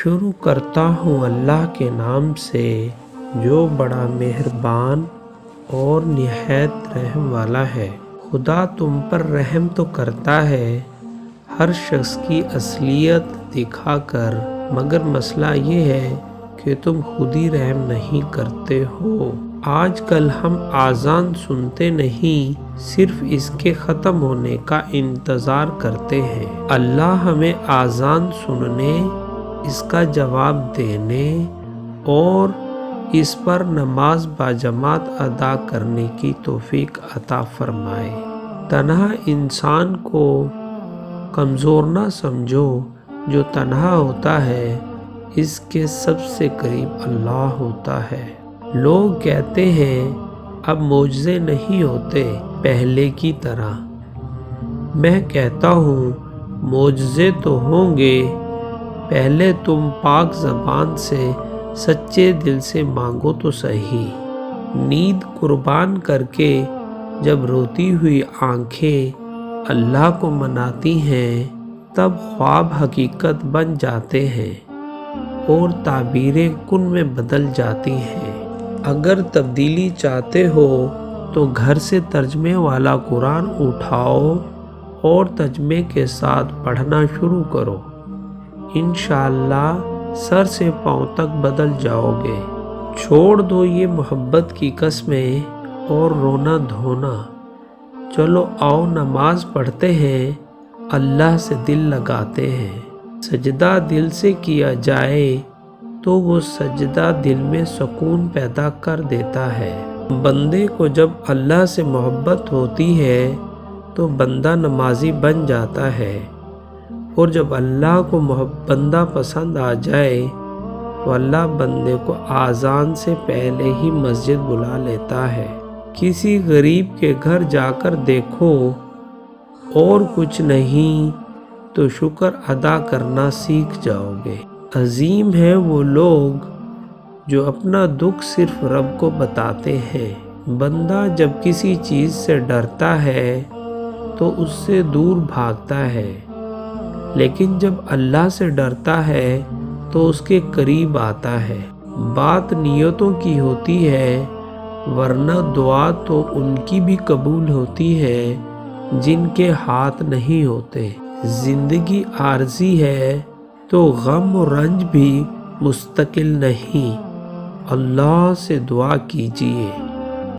شروع کرتا ہوں اللہ کے نام سے جو بڑا مہربان اور نہایت رحم والا ہے۔ خدا تم پر رحم تو کرتا ہے ہر شخص کی اصلیت دکھا کر، مگر مسئلہ یہ ہے کہ تم خود ہی رحم نہیں کرتے ہو۔ آج کل ہم اذان سنتے نہیں، صرف اس کے ختم ہونے کا انتظار کرتے ہیں۔ اللہ ہمیں اذان سننے، اس کا جواب دینے اور اس پر نماز باجماعت ادا کرنے کی توفیق عطا فرمائے۔ تنہا انسان کو کمزور نہ سمجھو، جو تنہا ہوتا ہے اس کے سب سے قریب اللہ ہوتا ہے۔ لوگ کہتے ہیں اب معجزے نہیں ہوتے پہلے کی طرح۔ میں کہتا ہوں معجزے تو ہوں گے، پہلے تم پاک زبان سے سچے دل سے مانگو تو صحیح۔ نیند قربان کر کے جب روتی ہوئی آنکھیں اللہ کو مناتی ہیں، تب خواب حقیقت بن جاتے ہیں اور تعبیریں کن میں بدل جاتی ہیں۔ اگر تبدیلی چاہتے ہو تو گھر سے ترجمے والا قرآن اٹھاؤ اور ترجمے کے ساتھ پڑھنا شروع کرو، انشاءاللہ سر سے پاؤں تک بدل جاؤ گے۔ چھوڑ دو یہ محبت کی قسمیں اور رونا دھونا، چلو آؤ نماز پڑھتے ہیں، اللہ سے دل لگاتے ہیں۔ سجدہ دل سے کیا جائے تو وہ سجدہ دل میں سکون پیدا کر دیتا ہے۔ بندے کو جب اللہ سے محبت ہوتی ہے تو بندہ نمازی بن جاتا ہے، اور جب اللہ کو بندہ پسند آ جائے تو اللہ بندے کو اذان سے پہلے ہی مسجد بلا لیتا ہے۔ کسی غریب کے گھر جا کر دیکھو اور کچھ نہیں تو شکر ادا کرنا سیکھ جاؤ گے۔ عظیم ہیں وہ لوگ جو اپنا دکھ صرف رب کو بتاتے ہیں۔ بندہ جب کسی چیز سے ڈرتا ہے تو اس سے دور بھاگتا ہے، لیکن جب اللہ سے ڈرتا ہے تو اس کے قریب آتا ہے۔ بات نیتوں کی ہوتی ہے، ورنہ دعا تو ان کی بھی قبول ہوتی ہے جن کے ہاتھ نہیں ہوتے۔ زندگی عارضی ہے تو غم و رنج بھی مستقل نہیں۔ اللہ سے دعا کیجیے۔